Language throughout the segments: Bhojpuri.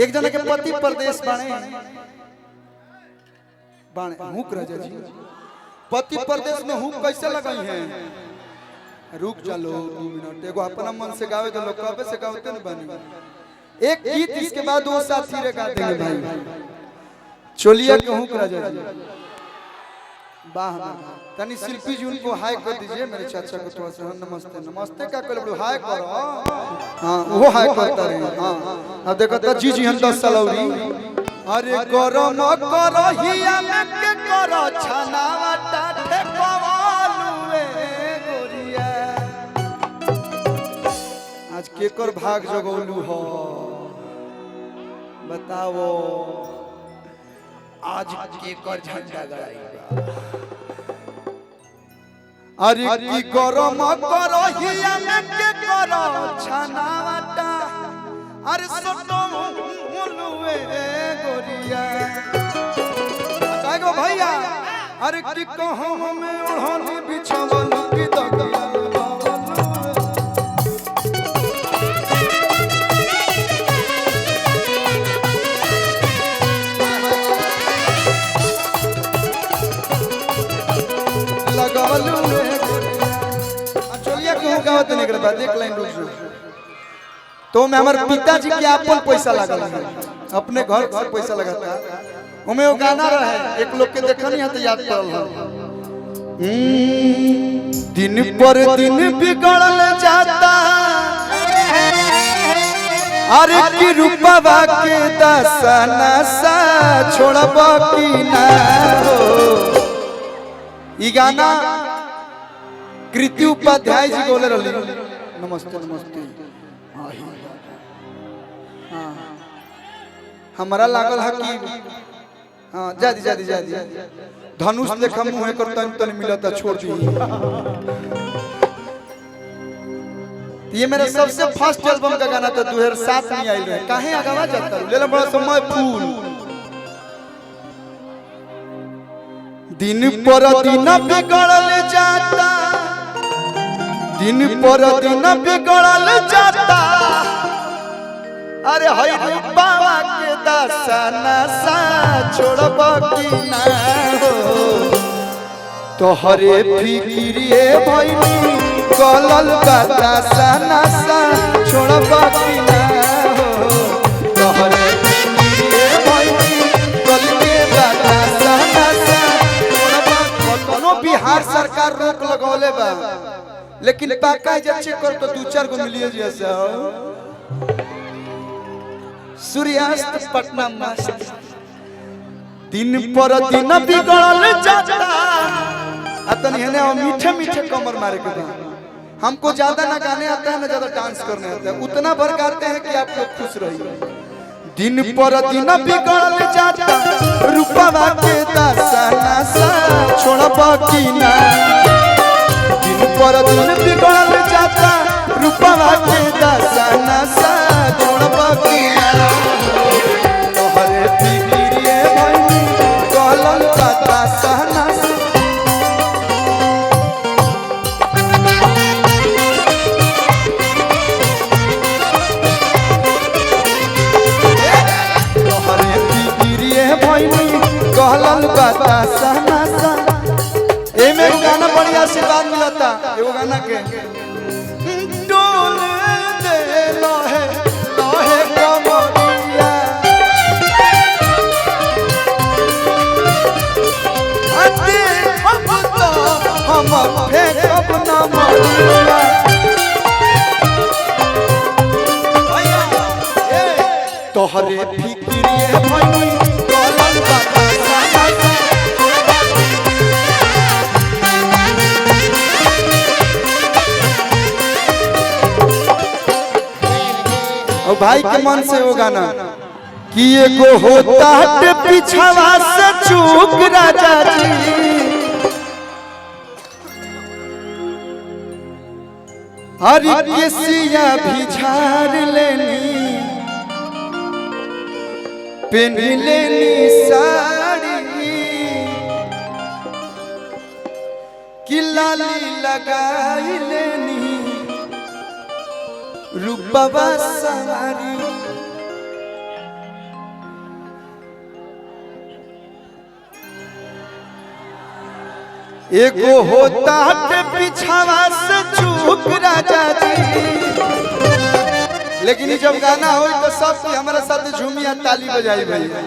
एक जना के पति प्रदेश बाणे हुक राजा जी पति प्रदेश में हुक कैसे लगाई है? रुक चलो 2 मिनट, एगो अपना मन से गावे तो लोग कबे से गावते नहीं बनी। एक गीत इसके बाद वो साथी रे गा देंगे भाई। चोलिया के हुक राजा जी वाह। तनी शिल्पी जी उनको हाय कर दीजिए मेरे चाचा को थोड़ा सा। नमस्ते नमस्ते क्या कर बड़ो हाय करो। हां वो हाय करता रहे। हां अब देखो तो जी जी हम 10 सलौरी। अरे गरम करहिया में के करो छनावटा ठेकवालुए गोरिया। आज केकर भाग जगौलू हो बताओ। आज केकर झंडा गड़ाई। अरे की गरम करहिया में के करो छनावटा। अरे सोटो मुलुए गोरिया कागो भैया। अरे की कहो हमें ओढ़नी बिछावल की दगिया लगावलू रे गोरिया। चलिए कहूं गावत नहीं कर बाद एक लाइन रुक जो। तो मैं हमारे पिताजी के अपन पैसा लगा है अपने घर से पैसा लगाता। उमे वो गाना रहे एक लोग के देखा नहीं है तो याद पड़ल है। दिन पर दिन बिगड़ल जाता। अरे की रूपवा के दसना सा छोड़ब की ना हो। ई गाना कृति उपाध्याय जी बोले रहली। नमस्ते नमस्ते। हमारा लागल है कि हाँ जादी धनुष लेखा मुँह कर तन मिलता छोड़ दी। ये मेरा सबसे फर्स्ट एल्बम का गाना था 2007 में आई है। काहे आगावा जाता ले ले बड़ा समय फूल। दिन पर दिन बिगड़ल जाता। दिन पर दिन बिगड़ल जाता। अरे हई बाबा के दसना सा छोड़ब की ना हो। तोहरे फिकिरिए भइनी गलल बा दसना सा छोड़ब की ना हो। तोहरे फिकिरिए भइनी गलके बा दसना सा छोड़ब। कोनो बिहार सरकार रोक लगौले बा लेकिन पाका जब चेक कर तो 2-4 गो मिलिए जैसा हो। सूर्यास्त पटना मस्त। दिन पर दिन बिगड़ल जाता। अतन हेने मीठे मीठे कमर मारे के बाद हमको ज्यादा ना गाने आता है ना ज्यादा डांस करने आता है। उतना भर गाते हैं कि आप लोग खुश रहिए। दिन पर दिन बिगड़ल जाता। रूपवा के दसना सा छोड़ब की ना। दिन पर दिन बिगड़ल जाता। रूपवा के दसना सा छोड़ब की ना। तोहरे फिकिरिए भइनी गलल बा दसना सा। तोहरे फिकिरिए भइनी गलल बा दसना सा। एमे गाना बढ़िया से बात मिलता। एगो गाना के डोले दे लहे लहे कमरिया। अते अब तो हम फेंकब ना मरिया। तोहरे फिकिरिए भइनी गलल बा दसना सा। और भाई के मन से वो गाना कि एगो होता है पिछवा से चूक राजा जी। हरी केसिया भी झाड़ लेनी पहन लेनी साड़ी। कि लाली लगाई लेनी रूपवा सवारी। एगो होता है पिछावा से चूक राजा जी। लेकिन जब गाना हो तो सब हमारे साथ झूमिया ताली बजाई भैया।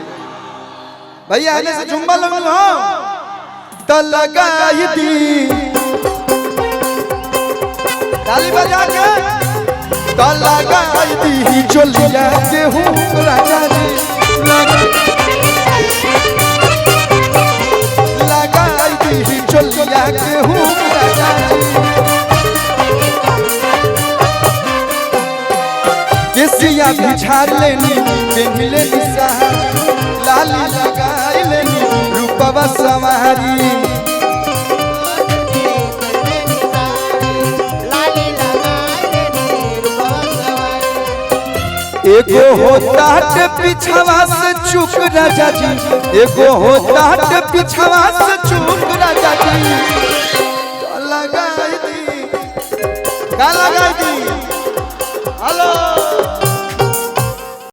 भैया आने से झुम्बा लगू हो तो लगाई दी ताली बजा के तो लगाई दी चोलिया के हूँ राजा जी। लगाई दी चोलिया के हूँ राजा जी। केसिया बिछार लेनी पेन लेनी लाली लगाई लेनी रूपवा सवारी। एगो होता है पिछवा से चूक राजा जी। एगो होता है पिछवा से चूक राजा जी। लगाई दी